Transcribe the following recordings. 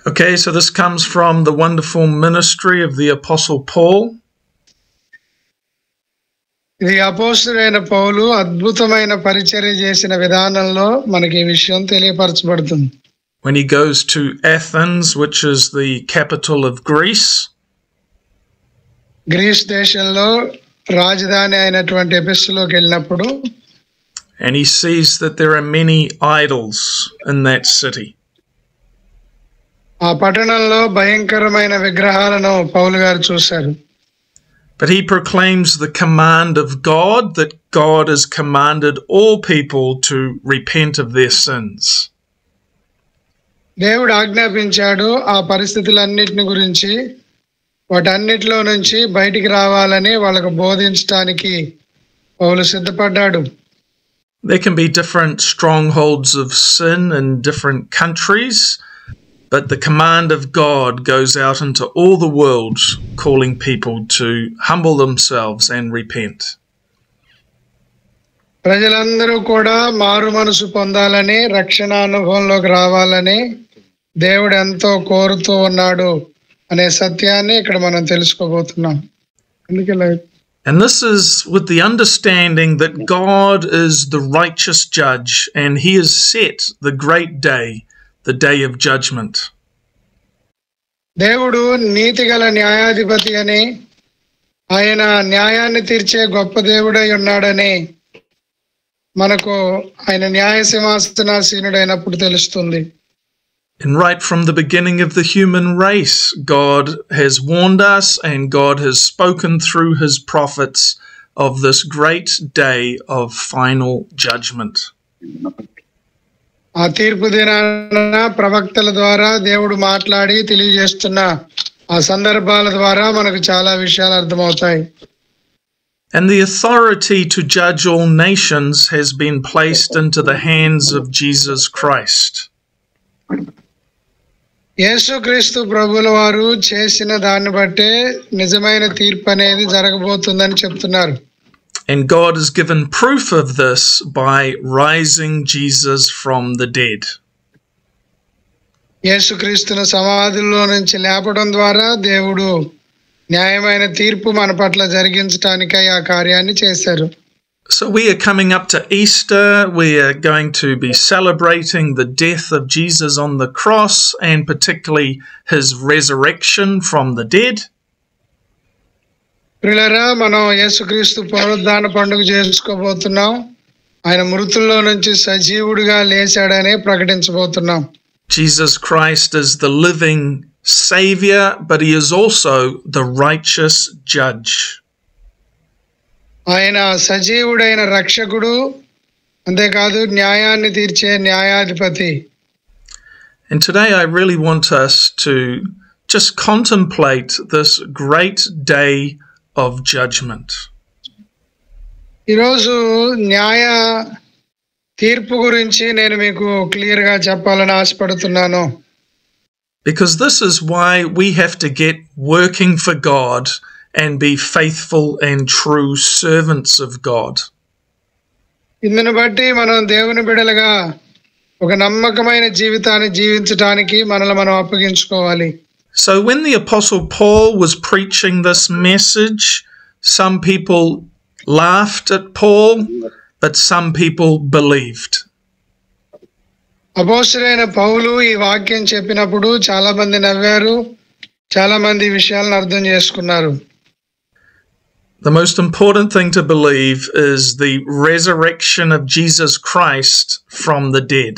Okay, so this comes from the wonderful ministry of the Apostle Paul. ఇది అపోస్తలుడైన పౌలు అద్భుతమైన పరిచర్య చేసిన విధానంలో మనకి ఈ విషయం తెలియపరచబడుతుంది. When he goes to Athens, which is the capital of Greece. Greece దేశంలో రాజధాని అయినటువంటి ఎఫెసులోకి వెళ్ళినప్పుడు And he sees that there are many idols in that city. ఆ పట్టణంలో భయంకరమైన విగ్రహాలను పౌలు గారు చూశారు. But he proclaims the command of God, that God has commanded all people to repent of their sins. దేవుడు ఆజ్ఞాపించాడు ఆ పరిస్థితులన్నిటిని గురించి వాటన్నిటిలో నుంచి బయటికి రావాలని వాళ్ళకు బోధించడానికి పౌలు సిద్ధపడ్డాడు. There can be different strongholds of sin in different countries, but the command of God goes out into all the world, calling people to humble themselves and repent. ప్రజలందరూ కూడా మారు మనసు పొందాలని, రక్షణ అనుభవంలోకి రావాలని దేవుడు ఎంతో కోరుతూ ఉన్నాడు అనే సత్యాన్ని ఇక్కడ మనం తెలుసుకోబోతున్నాం. And this is with the understanding that God is the righteous judge and he has set the great day, the day of judgment. దేవుడు నీతిగల న్యాయాధిపతి అని, ఆయన న్యాయాన్ని తీర్చే గొప్ప దేవుడై ఉన్నాడని మనకు ఆయన న్యాయ సింహాసనాసీనుడైనప్పుడు తెలుస్తుంది. And right from the beginning of the human race, God has warned us and God has spoken through his prophets of this great day of final judgment. ఆ తీర్పు దినాన ప్రవక్తల ద్వారా దేవుడు మాట్లాడి తెలియజేస్తున్న ఆ సందర్భాల ద్వారా మనకు చాలా విషయాలు అర్థమవుతాయి. And the authority to judge all nations has been placed into the hands of Jesus Christ. యేసుక్రీస్తు ప్రభుల వారు చేసిన దాన్ని బట్టే నిజమైన తీర్పు అనేది జరగబోతుందని చెప్తున్నారు. And God has given proof of this by rising Jesus from the dead. యేసుక్రీస్తును సమాధిలో నుంచి లేపడం ద్వారా దేవుడు న్యాయమైన తీర్పు మన పట్ల జరిగించడానికై ఆ కార్యాన్ని చేశారు. So we are coming up to Easter. We are going to be celebrating the death of Jesus on the cross and particularly his resurrection from the dead. ప్రియులారా, మనం యేసుక్రీస్తు పునరుద్ధాన పండుగ చేసుకోబోతున్నాం. ఆయన మృతుల్లో నుంచి సజీవుడిగా లేచాడని ప్రకటించబోతున్నాం. Jesus Christ is the living Savior, but he is also the righteous judge. ఆయన సజీవుడైన రక్షకుడు, అంతేకాదు న్యాయాన్ని తీర్చే న్యాయాధిపతి. And today I really want us to just contemplate this great day of judgment. ఈరోజు న్యాయ తీర్పు గురించి నేను మీకు క్లియర్గా చెప్పాలని ఆశపడుతున్నాను. Because this is why we have to get working for God and be faithful and true servants of God. ఇందును బట్టి మనం దేవుని బిడ్డలుగా ఒక నమ్మకమైన జీవితాన్ని జీవించడానికి మనల్ని మనం అప్పగించుకోవాలి. So when the Apostle Paul was preaching this message, some people laughed at Paul, but some people believed. అపోస్తలుడైన పౌలు ఈ వాక్యం చెప్పినప్పుడు చాలా మంది నవ్వారు, చాలా మంది విషయాలను అర్థం చేసుకున్నారు. The most important thing to believe is the resurrection of Jesus Christ from the dead.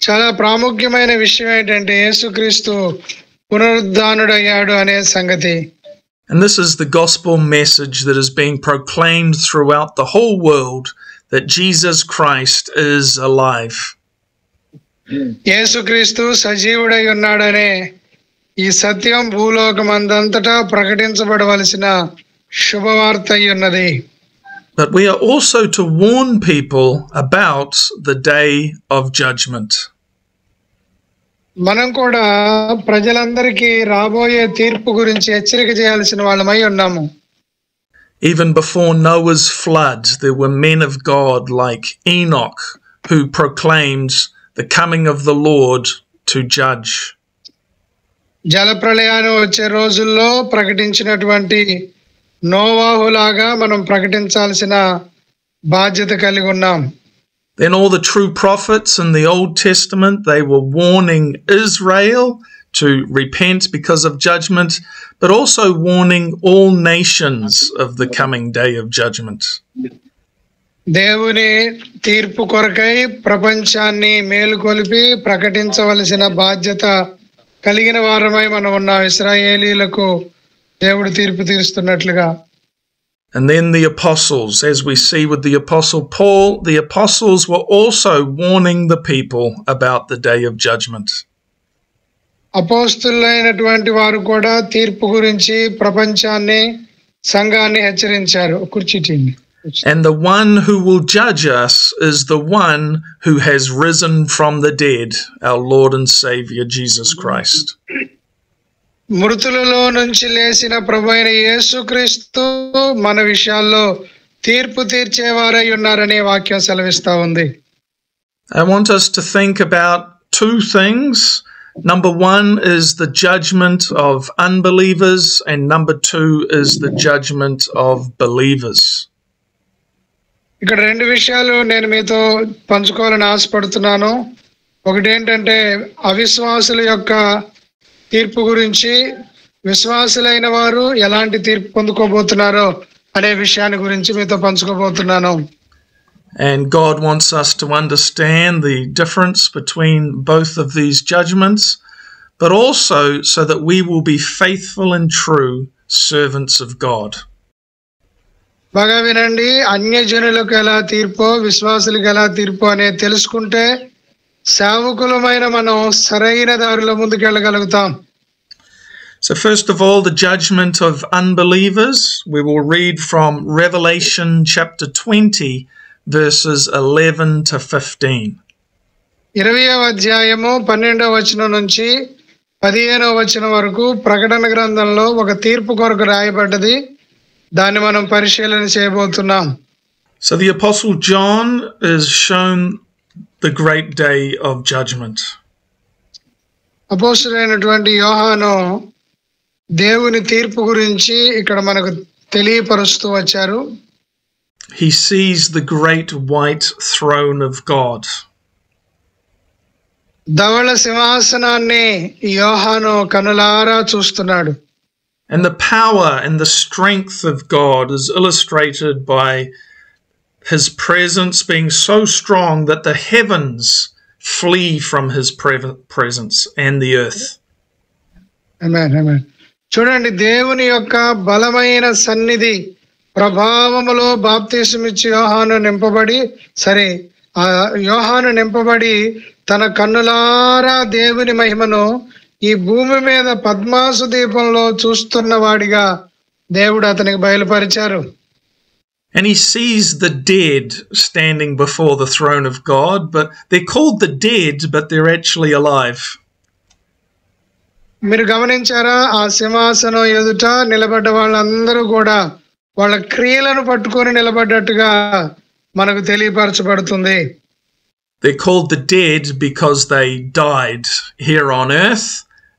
చాలా ప్రాముఖ్యమైన విషయం ఏంటంటే యేసుక్రీస్తు పునరుద్ధానుడయ్యాడు అనే సంగతి. And this is the gospel message that is being proclaimed throughout the whole world, that Jesus Christ is alive. యేసుక్రీస్తు సజీవుడై ఉన్నాడనే ఈ సత్యం భూలోకమందంతటా ప్రకటించబడవలసిన శుభవార్త అయి ఉన్నది. But we are also to warn people about the day of judgment. మనం కూడా ప్రజలందరికీ రాబోయే తీర్పు గురించి హెచ్చరిక చేయాల్సిన వాళ్ళమై ఉన్నాము. Even before Noah's flood, there were men of God like Enoch who proclaimed the coming of the Lord to judge. జలప్రళయాన్ని వచ్చే రోజుల్లో ప్రకటించినటువంటి నోవాహులాగా మనం ప్రకటించాల్సిన బాధ్యత కలిగి ఉన్నాం. Then all the true prophets in the Old Testament, they were warning Israel to repent because of judgment, but also warning all nations of the coming day of judgment. దేవుని తీర్పు కొరకై ప్రపంచాన్ని మేలుకొలిపి ప్రకటించవలసిన బాధ్యత కలిగిన వారమై మనం ఉన్నాం. ఇశ్రాయేలీలకు దేవుడు తీర్పు తీరుస్తున్నట్లుగా. And then the apostles, as we see with the apostle Paul, the apostles were also warning the people about the day of judgment. అపోస్తలులైనటువంటి వారు కూడా తీర్పు గురించి ప్రపంచాన్ని సంఘాన్ని హెచ్చరించారు. కుర్చీటిని. And the one who will judge us is the one who has risen from the dead, our Lord and Savior Jesus Christ. మృతులలో నుంచి లేచిన ప్రభువైన యేసుక్రీస్తు మన విషయాల్లో తీర్పు తీర్చేవారై ఉన్నారనే వాక్యం సెలవిస్తా ఉంది. I want us to think about two things. Number one is the judgment of unbelievers, and number two is the judgment of believers. ఇక్కడ రెండు విషయాలు నేను మీతో పంచుకోవాలని ఆశపడుతున్నాను. ఒకటి ఏంటంటే అవిశ్వాసుల యొక్క తీర్పు గురించి, విశ్వాసులైన వారు ఎలాంటి తీర్పు పొందుకోబోతున్నారో అనే విషయాన్ని గురించి మీతో పంచుకోబోతున్నాను. And God wants us to understand the difference between both of these judgments, but also so that we will be faithful and true servants of God. బాగా వినండి. అన్యజనులకు ఎలా తీర్పో విశ్వాసులకు ఎలా తీర్పో అనేది తెలుసుకుంటే సేవకులమైన మనం సరైన దారిలో ముందుకెళ్ళగలుగుతాం. So first of all, the judgment of unbelievers. We will read from Revelation chapter 20, verses 11 to 15. 20వ అధ్యాయము 12వ వచనం నుంచి 15వ వచనం వరకు ప్రకటన గ్రంథంలో ఒక తీర్పు కొరకు రాయబడ్డది. దాన్ని మనం పరిశీలన చేయబోతున్నాం. So the apostle John is shown the great day of judgment. అపోస్తలుడైనటువంటి యోహాను దేవుని తీర్పు గురించి ఇక్కడ మనకు తెలియపరుస్తూ వచ్చారు. He sees the great white throne of God. ధవళ సింహాసనాన్ని యోహాను కనులారా చూస్తున్నాడు. And the power and the strength of God is illustrated by his presence being so strong that the heavens flee from his presence and the earth. Amen, amen. చూడండి, దేవుని యొక్క బలమైన సన్నిధి ప్రభావములో బాప్తిసమిచ్చి యోహాను నింపబడి తన కన్నులారా దేవుని మహిమను ఈ భూమి మీద పద్మాసు దీపంలో చూస్తున్న వాడిగా దేవుడు అతనికి బయలుపరిచారు. And he sees the dead standing before the throne of God, but they're called the dead, but they're actually alive. మీరు గమనించారా? ఆ సింహాసనం ఎదుట నిలబడ్డ వాళ్ళందరూ కూడా వాళ్ళ క్రియలను పట్టుకొని నిలబడ్డట్టుగా మనకు తెలియపరచబడుతుంది. They're called the dead because they died here on earth.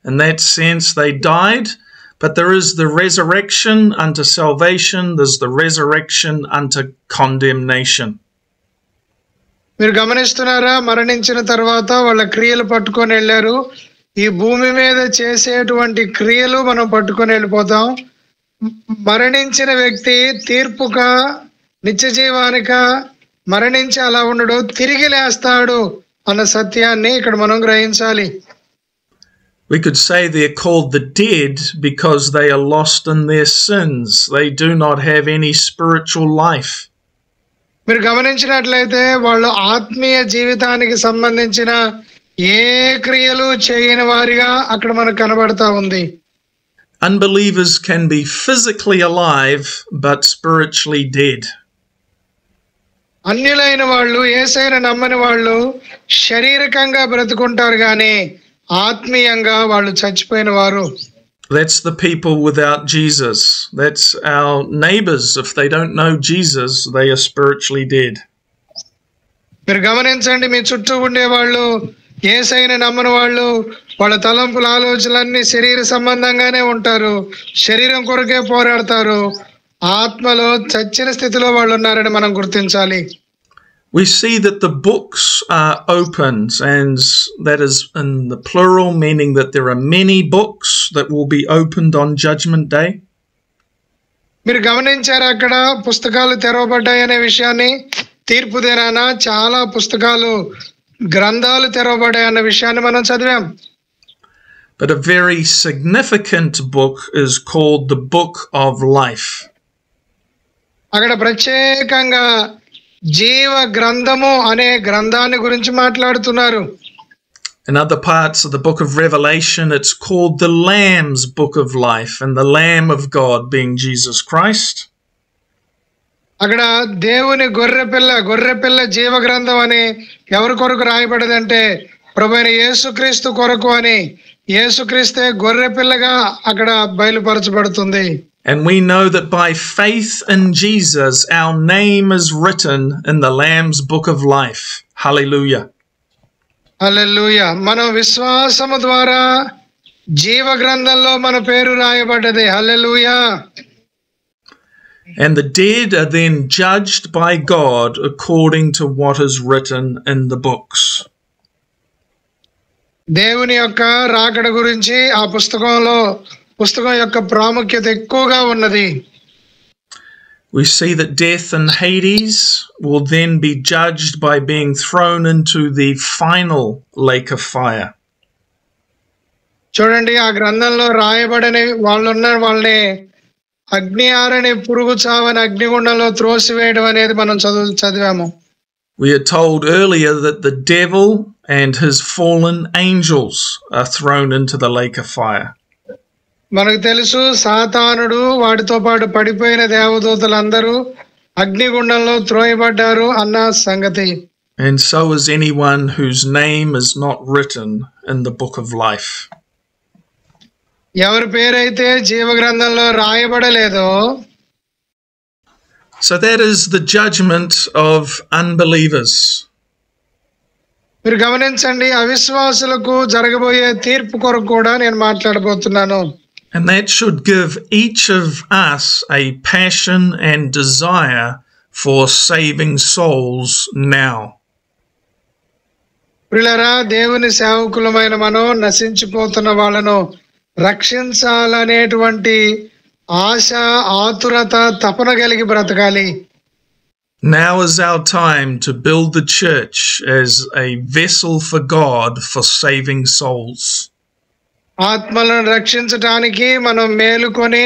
In that sense, they died. But there is the resurrection unto salvation. There's the resurrection unto condemnation. మీరు గమనిస్తున్నారా? మరణించిన తర్వాత వాళ్ళ క్రియలు పట్టుకొని వెళ్ళారు. ఈ భూమి మీద చేసేటువంటి క్రియలు మనం పట్టుకొని వెళ్ళిపోతాం. మరణించిన వ్యక్తి తీర్పుగా నిత్య జీవానిక మరణించి అలా ఉండడు, తిరిగి లేస్తాడు అన్న సత్యాన్ని ఇక్కడ మనం గ్రహించాలి. We could say they're called the dead because they are lost in their sins. They do not have any spiritual life. మీరు గమనించినట్లయితే వాళ్ళు ఆత్మీయ జీవితానికి సంబంధించిన ఏ క్రియలు చేయని వారిగా అక్కడ మనకు కనబడతా ఉంది. Unbelievers can be physically alive but spiritually dead. అన్యులైన వాళ్ళు, యేసయ్యను నమ్మని వాళ్ళు శారీరకంగా బ్రతుకుంటారు కానీ ఆత్మీయంగా వాళ్ళు చచ్చిపోయిన వారు. That's the people without Jesus. That's our neighbors. If they don't know Jesus, they are spiritually dead. మీరు గమనించండి, మీ చుట్టూ ఉండే వాళ్ళు యేసయ్యను నమ్మని వాళ్ళు వాళ్ళ తలంపుల ఆలోచనలన్నీ శరీర సంబంధంగానే ఉంటారు, శరీరం కొరకే పోరాడతారు, ఆత్మలో చచ్చిన స్థితిలో వాళ్ళు ఉన్నారని మనం గుర్తించాలి. We see that the books are opened, and that is in the plural, meaning that there are many books that will be opened on Judgment Day. మీరు గమనించారా అక్కడ పుస్తకాలు తెరవబడ్డాయి అనే విషయాన్ని? తీర్పు దినాన చాలా పుస్తకాలు, గ్రంథాలు తెరవబడ్డాయి అన్న విషయాన్ని మనం చదివాం. But a very significant book is called the Book of Life. అక్కడ ప్రత్యేకంగా జీవ గ్రంథము అనే గ్రంథాన్ని గురించి మాట్లాడుతున్నారు. In other parts of the book of Revelation, it's called the Lamb's Book of Life, and the Lamb of God being Jesus Christ. అక్కడ దేవుని గొర్రెపిల్ల జీవ గ్రంథం అని ఎవరి కొరకు రాయబడదంటే ప్రభువైన యేసుక్రీస్తు కొరకు అని. యేసుక్రీస్తే గొర్రెపిల్లగా అక్కడ బయలుపరచబడుతుంది. And we know that by faith in Jesus, our name is written in the Lamb's Book of Life. Hallelujah. హల్లెలూయా. మనం విశ్వాసము ద్వారా జీవ గ్రంథంలో మన పేరు రాయబడ్డది. హల్లెలూయా. And the dead are then judged by God according to what is written in the books. దేవుని యొక్క రాకడ గురించి ఆ పుస్తకం యొక్క ప్రాముఖ్యత ఎక్కువగా ఉన్నది. We see that death and Hades will then be judged by being thrown into the final lake of fire. చూడండి, ఆ గ్రంథంలో రాయబడని వాళ్ళని అగ్ని ఆరని పురుగు చావని అగ్నిగుండంలో త్రోసివేయడం అనేది మనం చదివాము. We are told earlier that the devil and his fallen angels are thrown into the lake of fire. మనకు తెలుసు, సాతానుడు వాటితో పాటు పడిపోయిన దేవదూతలందరూ అగ్నిగుండంలో త్రోయబడ్డారు అన్న సంగతి. And so is anyone whose name is not written in the book of life. ఎవరి పేరైతే జీవ గ్రంథంలో రాయబడలేదో. So that is the judgment of unbelievers. మీరు గమనించండి, అవిశ్వాసులకు జరగబోయే తీర్పు కొరకు కూడా నేను మాట్లాడబోతున్నాను. And that should give each of us a passion and desire for saving souls now. ప్రియులారా, దేవుని సేవకులమైన మనం నశించిపోతున్న వాళ్ళను రక్షించాలనేటువంటి ఆశ, ఆతురత, తపన కలిగి బ్రతకాలి. Now is our time to build the church as a vessel for God for saving souls. ఆత్మలను రక్షించటానికి మనం మేలుకొని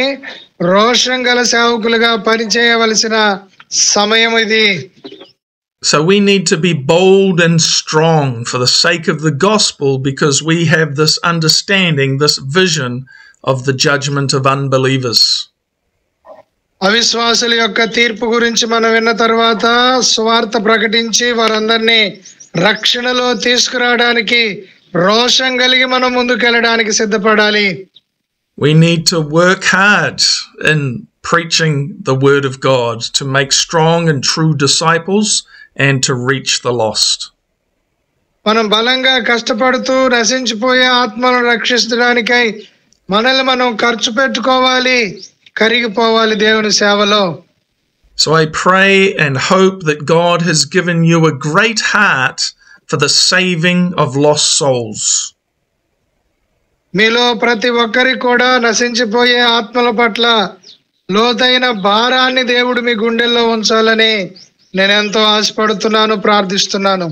రోషం గల సేవకులుగా పనిచేయవలసిన సమయం ఇది. So we need to be bold and strong for the sake of the gospel, because we have this understanding, this vision of the judgment of unbelievers. అవిశ్వాసుల యొక్క తీర్పు గురించి మనం విన్న తర్వాత సువార్త ప్రకటించి వారందరినీ రక్షణలో తీసుకురావడానికి రోషం కలిగి మనం ముందుకెళ్ళడానికి సిద్ధపడాలి. We need to work hard in preaching the word of God to make strong and true disciples and to reach the lost. మనం బలంగా కష్టపడుతూ నశించిపోయే ఆత్మలను రక్షించడానికై మనల్ని మనం ఖర్చు పెట్టుకోవాలి, కరిగిపోవాలి దేవుని సేవలో. So I pray and hope that God has given you a great heart for the saving of lost souls. మీలో ప్రతి ఒక్కరికి కూడా నశించిపోయే ఆత్మల పట్ల లోతైన భారాన్ని దేవుడు మీ గుండెల్లో ఉంచాలని నేను ఎంతో ఆశపడుతున్నాను, ప్రార్థిస్తున్నాను.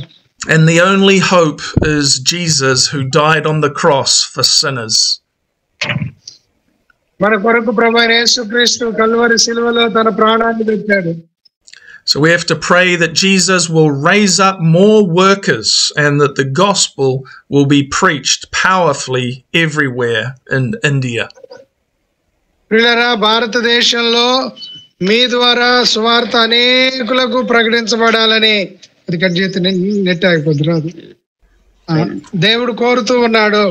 And the only hope is Jesus, who died on the cross for sinners. మన కొరకు ప్రభువైన యేసుక్రీస్తు కల్వరి శిలువలో తన ప్రాణాన్ని పెట్టాడు. So we have to pray that Jesus will raise up more workers and that the gospel will be preached powerfully everywhere in India. ప్రియులారా, భారతదేశంలో మీ ద్వారా సువార్త అనేకులకు ప్రకటించబడాలని అది కట్ చేస్తే నెట్ అయిపోతున్నారు దేవుడు కోరుతూ ఉన్నాడు.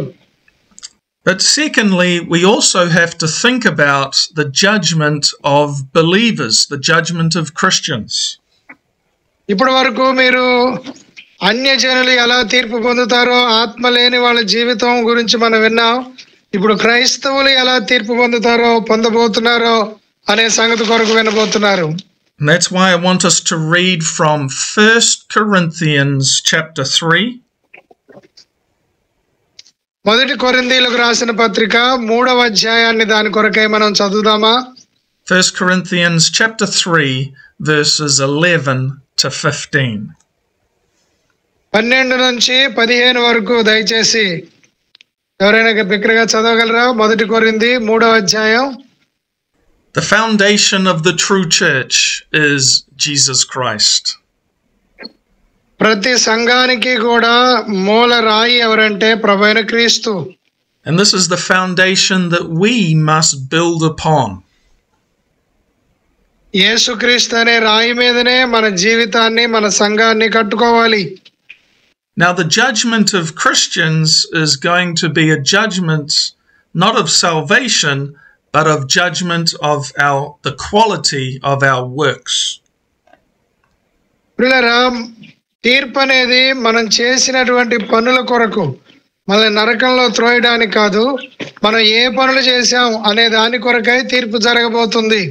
But secondly, we also have to think about the judgment of believers, the judgment of Christians. ఇప్పటి వరకు మీరు అన్యజనులు ఎలా తీర్పు పొందుతారో ఆత్మ లేని వాళ్ళ జీవితం గురించి మనం విన్నాం. ఇప్పుడు క్రైస్తవులు ఎలా తీర్పు పొందబోతున్నారో అనే సంగతి కొరకు వినబోతున్నారు. That's why I want us to read from 1 Corinthians chapter 3. మొదటి కొరింథీయులకు రాసిన పత్రిక 3వ అధ్యాయాన్ని దాని కొరకై మనం చదువుదామా? 1 Corinthians chapter 3 verses 11 to 15. 12 నుంచి 15 వరకు దయచేసి ఎవరైనా బిగ్గరగా చదవగలరా? మొదటి కొరింథీ 3వ అధ్యాయం. The foundation of the true church is Jesus Christ. ప్రతి సంఘానికి కూడా మూల రాయి ఎవరంటే ప్రభువైన క్రీస్తు. And this is the foundation that we must build upon. యేసుక్రీస్తు అనే రాయి మీదనే మన జీవితాన్ని మన సంఘాన్ని కట్టుకోవాలి. Now the judgment of Christians is going to be a judgment not of salvation but of judgment of the quality of our works. ప్రియులారా, తీర్పు అనేది మనం చేసినటువంటి పనుల కొరకు, మనల్ని నరకంలో త్రోయడానికి కాదు, మనం ఏ పనులు చేశాం అనే దాని కొరకై తీర్పు జరగబోతుంది.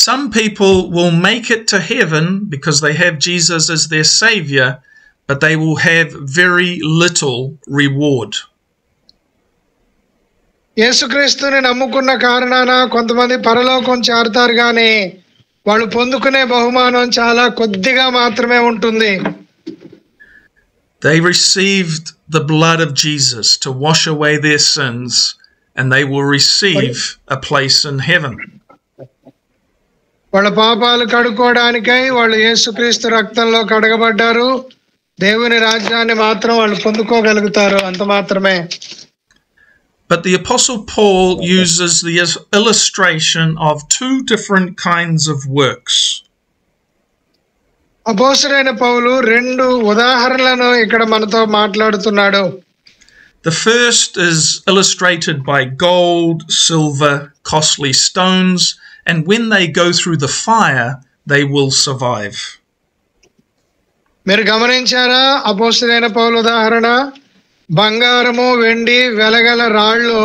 Some people will make it to heaven because they have Jesus as their savior, but they will have very little reward. యేసుక్రీస్తుని నమ్ముకున్న కారణాన కొంతమంది పరలోకం చేరతారు, కానీ వాళ్ళు పొందుకునే బహుమానం చాలా కొద్దిగా మాత్రమే ఉంటుంది. They received the blood of Jesus to wash away their sins, and they will receive a place in heaven. వాళ్ళ పాపాలు కడుక్కోవడానికై వాళ్ళు యేసుక్రీస్తు రక్తంలో కడగబడ్డారు. దేవుని రాజ్యాన్ని మాత్రం వాళ్ళు పొందుకోగలుగుతారు, అంత మాత్రమే. But the Apostle Paul uses the illustration of two different kinds of works. అపోస్తలుడైన పౌలు రెండు ఉదాహరణలను ఇక్కడ మనతో మాట్లాడుతున్నాడు. The first is illustrated by gold, silver, costly stones, and when they go through the fire, they will survive. మీరు గమనించారా? అపోస్తలుడైన పౌలు ఉదాహరణ బంగారము, వెండి, వెలగల రాళ్ళు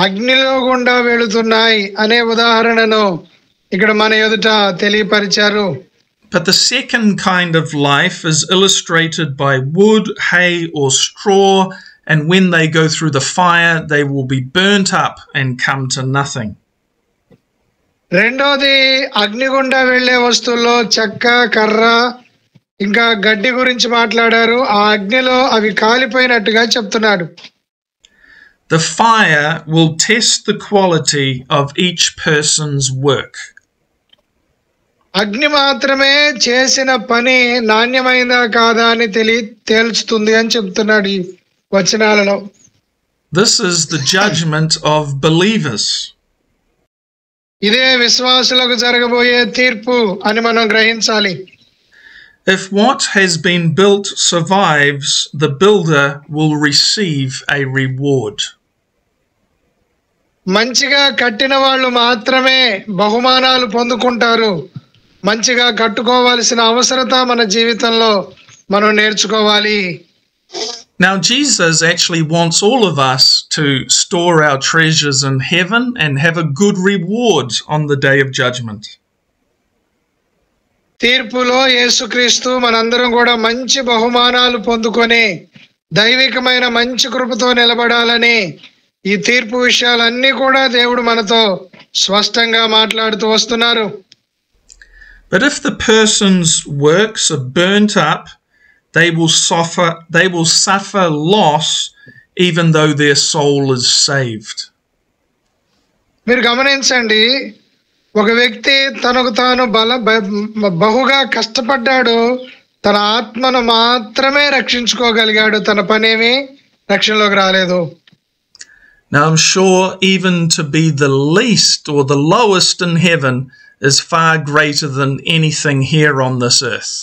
అగ్నిలో గుండా వెళుతున్నాయి అనే ఉదాహరణను ఇక్కడ మన ఎదుట తెలియపరిచారు. But the second kind of life is illustrated by wood, hay, or straw, and when they go through the fire, they will be burnt up and come to nothing. రెండోది అగ్నిగుండా వెళ్లే వస్తువుల్లో చెక్క, కర్ర, ఇంకా గడ్డి గురించి మాట్లాడారు. ఆ అగ్నిలో అవి కాలిపోయినట్టుగా చెప్తున్నాడు. The fire will test the quality of each person's work. అగ్ని మాత్రమే చేసిన పని నాణ్యమైందా కాదా అని తేల్చుతుంది అని చెప్తున్నాడు ఈ వచనాలలో. This is the judgment of believers. ఇదే విశ్వాసులకు జరగబోయే తీర్పు అని మనం గ్రహించాలి. If what has been built survives, the builder will receive a reward. మంచిగా కట్టిన వాళ్ళు మాత్రమే బహుమానాలు పొందుకుంటారు. మంచిగా కట్టుకోవాల్సిన అవసరత మన జీవితంలో మనం నేర్చుకోవాలి. Now Jesus actually wants all of us to store our treasures in heaven and have a good reward on the day of judgment. తీర్పులో యేసుక్రీస్తు మనందరం కూడా మంచి బహుమానాలు పొందుకొని దైవికమైన మంచి కృపతో నిలబడాలని ఈ తీర్పు విషయాలన్నీ కూడా దేవుడు మనతో స్పష్టంగా మాట్లాడుతూ వస్తున్నారు. But if the person's works are burnt up, they will suffer loss even though their soul is saved. మీరు గమనించండి, ఒక వ్యక్తి తనకు తాను బహుగా కష్టపడ్డాడు, తన ఆత్మను మాత్రమే రక్షించుకోగలిగాడు, తన పనేమి రక్షణలోకి రాలేదు. Now I'm sure even to be the least or the lowest in heaven is far greater than anything here on this earth.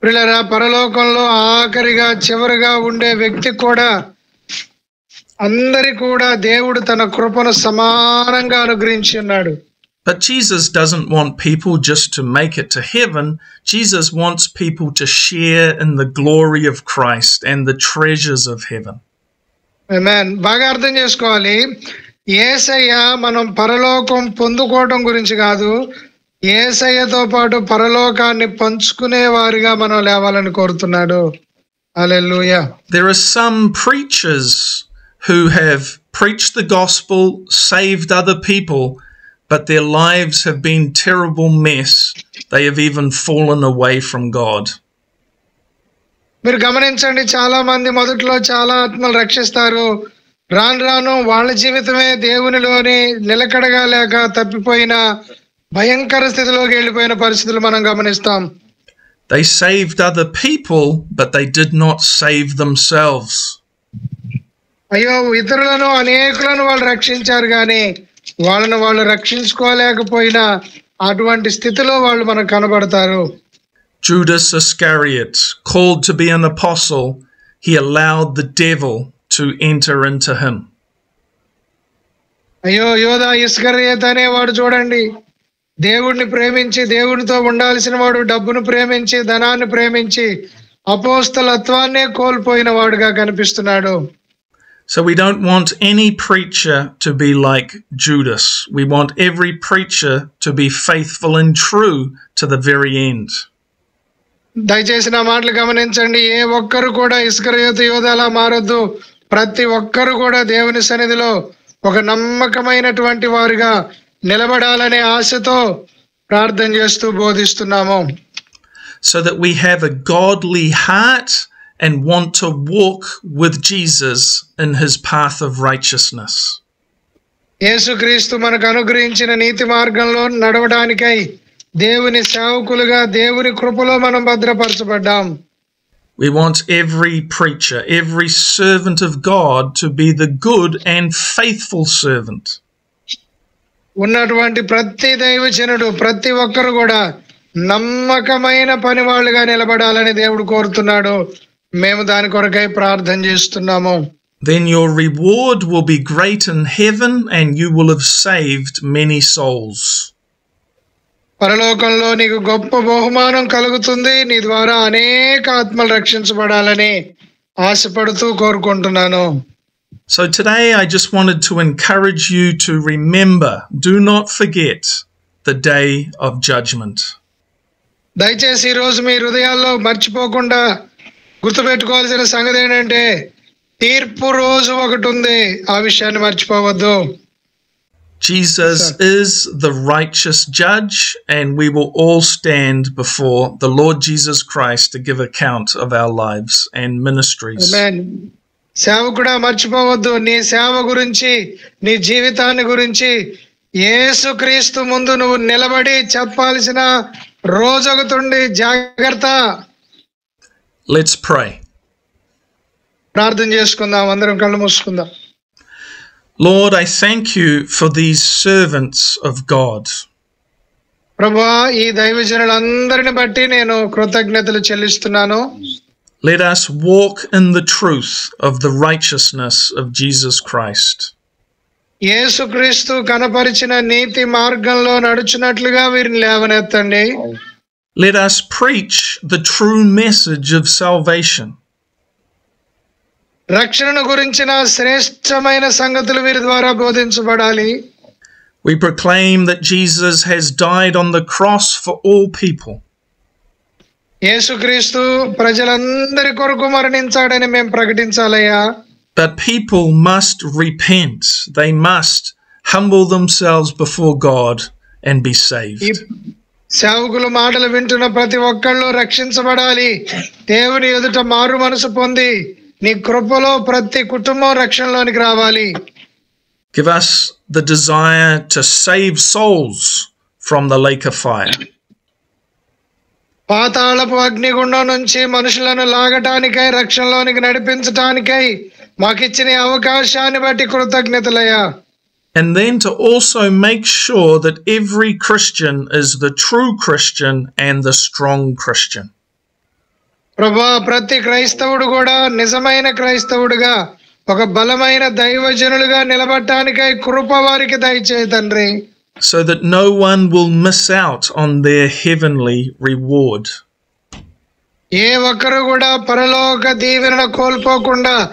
ప్రియులారా, పరలోకంలో ఆఖరిగా చివరిగా ఉండే వ్యక్తి కూడా అందరి కూడా దేవుడు తన కృపను సమానంగా అనుగ్రహించి ఉన్నాడు. But Jesus doesn't want people just to make it to heaven. Jesus wants people to share in the glory of Christ and the treasures of heaven. ఆమేన్. బాగా అర్థం చేసుకోవాలి. యేసయ్య మనం పరలోకం పొందుకోవడం గురించి కాదు, యేసయ్యతో పాటు పరలోకాన్ని పంచుకునే వారిగా మనం లేవాలని కోరుతున్నాడు. హల్లెలూయా. There are some preachers who have preached the gospel, saved other people, but their lives have been terrible mess. They have even fallen away from God. మీరు గమనించండి, చాలా మంది మొదట్లో చాలా ఆత్మలు రక్షిస్తారు, రాను రాను వాళ్ళ జీవితమే దేవునిలోని నిలకడగా లేక తప్పిపోయిన భయంకర స్థితిలోకి వెళ్ళిపోయిన పరిస్థితులు మనం గమనిస్తాం. They saved other people, but they did not save themselves. అయ్యో, ఇతరులను అనేకులను వాళ్ళు రక్షించారు కానీ వాళ్ళను వాళ్ళు రక్షించుకోలేకపోయినా అటువంటి స్థితిలో వాళ్ళు మనకు కనబడతారు. Judas Iscariot, called to be an apostle, he allowed the devil to enter into him. అయ్యో, యోధా ఇస్కరియోతు అనేవాడు చూడండి, దేవుడిని ప్రేమించి దేవునితో ఉండాల్సిన వాడు డబ్బును ప్రేమించి ధనాన్ని ప్రేమించి అపోస్తలత్వాన్నే కోల్పోయిన వాడుగా కనిపిస్తున్నాడు. So we don't want any preacher to be like Judas. We want every preacher to be faithful and true to the very end. దయచేసి నా మాటలు గమనించండి. ఏ ఒక్కరు కూడా ఇస్కరియోతు యోధాలా మారొద్దు. ప్రతి ఒక్కరు కూడా దేవుని సన్నిధిలో ఒక నమ్మకమైనటువంటి వారుగా నిలబడాలనే ఆశతో ప్రార్థన చేస్తూ బోధిస్తున్నాము. So that we have a godly heart and want to walk with Jesus in his path of righteousness. యేసుక్రీస్తు మనకు అనుగ్రహించిన నీతి మార్గంలో నడవడానికై దేవుని సేవకులుగా దేవుని కృపలో మనం భద్రపరచబడ్డాం. We want every preacher, every servant of God to be the good and faithful servant. ఉన్నటువంటి ప్రతి దైవజనుడు, ప్రతి ఒక్కరు కూడా నమ్మకమైన పనివాళ్ళుగా నిలబడాలని దేవుడు కోరుతున్నాడు. మేము దాని కొరకై ప్రార్థన చేస్తున్నాము. Then your reward will be great in heaven and you will have saved many souls. పరలోకంలో నీకు గొప్ప బహుమానం కలుగుతుంది. నీ ద్వారా అనేక ఆత్మలు రక్షించబడాలని ఆశపడుతూ కోరుకుంటున్నాను. So today I just wanted to encourage you to remember, do not forget the day of judgment. దయచేసి ఈరోజు మీ హృదయాల్లో మర్చిపోకుండా గుర్తుపెట్టుకోవాల్సిన సంగతి ఏంటంటే తీర్పు రోజు ఒకటి ఉంది. ఆ విషయాన్ని మర్చిపోవద్దు. Jesus is the righteous judge and we will all stand before the Lord Jesus Christ to give account of our lives and ministries. ఆమేన్. సేవకుడా మర్చిపోవద్దు. నీ సేవ గురించి, నీ జీవితాన్ని గురించి యేసుక్రీస్తు ముందు నువ్వు నిలబడి చెప్పాల్సిన రోజు ఒకటి ఉంది. జాగ్రత్త. Let's pray. ప్రార్థన చేసుకుందాం. అందరం కళ్ళు మూసుకుందాం. Lord, I thank you for these servants of God. ప్రభువా, ఈ దైవజనులందరిని బట్టి నేను కృతజ్ఞతలు చెల్లిస్తున్నాను. Let us walk in the truth of the righteousness of Jesus Christ. యేసుక్రీస్తు కనపరిచిన నీతి మార్గంలో నడుచున్నట్లుగా వీరిని లేవనెత్తండి. Let us preach the true message of salvation. రక్షణను గురించిన శ్రేష్టమైన సంగతులు వీరి ద్వారా బోధించబడాలి. We proclaim that Jesus has died on the cross for all people. యేసుక్రీస్తు ప్రజలందరి కొరకు మరణించాడని మేము ప్రకటించాలయ్యా. But people must repent. They must humble themselves before God and be saved. సేవకుల మాటలు వింటున్న ప్రతి ఒక్కళ్ళు రక్షించబడాలి. దేవుని ఎదుట మారు మనసు పొంది నీ కృపలో ప్రతి కుటుంబం రక్షణలోనికి రావాలి. Give us the desire to save souls from the lake of fire. పాతాళపు అగ్నిగుండం నుంచి మనుషులను లాగటానికై, రక్షణలోనికి నడిపించటానికై మాకిచ్చిన అవకాశాన్ని బట్టి కృతజ్ఞతలయ్యా. And then to also make sure that every Christian is the true Christian and the strong Christian. ప్రభువా, ప్రతి క్రైస్తవుడు కూడా నిజమైన క్రైస్తవుడుగా, ఒక బలమైన దైవజనులుగా నిలబడటానికై కృప వారికి దయచేయి తండ్రి. so that no one will miss out on their heavenly reward. ఏ ఒక్కరు కూడా పరలోక దీవెన కోల్పోకుండా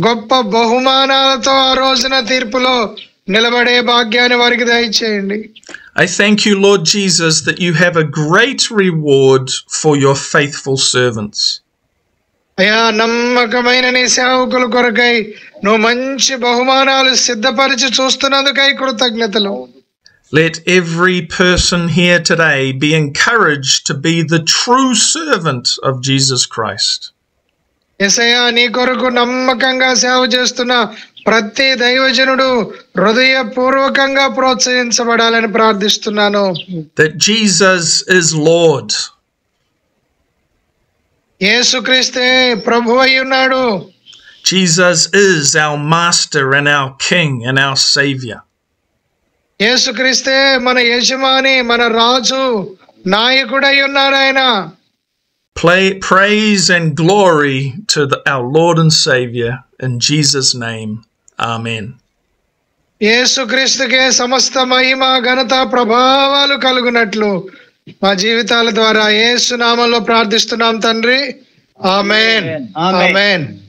గొప్ప బహుమానాలతో ఆ రోజున తీర్పులో నిలబడే భాగ్యాన్ని వారికి దయచేయండి. I thank you, Lord Jesus, that you have a great reward for your faithful servants. అయ్యా, నమ్మకమైన నీ సేవకుల కొరకై నువ్వు మంచి బహుమానాలు సిద్ధపరిచి చూస్తున్నందుకై కృతజ్ఞతలు. Let every person here today be encouraged to be the true servant of Jesus Christ. యేసయ్యా, నీ కొరకు నమ్మకంగా సేవ చేస్తున్న ప్రతి దైవజనుడు హృదయపూర్వకంగా ప్రోత్సహించబడాలని ప్రార్థిస్తున్నాను. That Jesus is Lord. యేసుక్రీస్తే ప్రభువు అయి ఉన్నాడు. Jesus is our master and our king and our savior. యేసుక్రీస్తే మన యజమాని, మన రాజు, నాయకుడై ఉన్నాడు ఆయన. Praise and glory to our Lord and Savior in Jesus' name. Amen. యేసుక్రీస్తుకే సమస్త మహిమ, ఘనత, ప్రభావాలు కలుగునట్లు మా జీవితాల ద్వారా యేసు నామములో ప్రార్థిస్తున్నాం తండ్రి. ఆమేన్. ఆమేన్.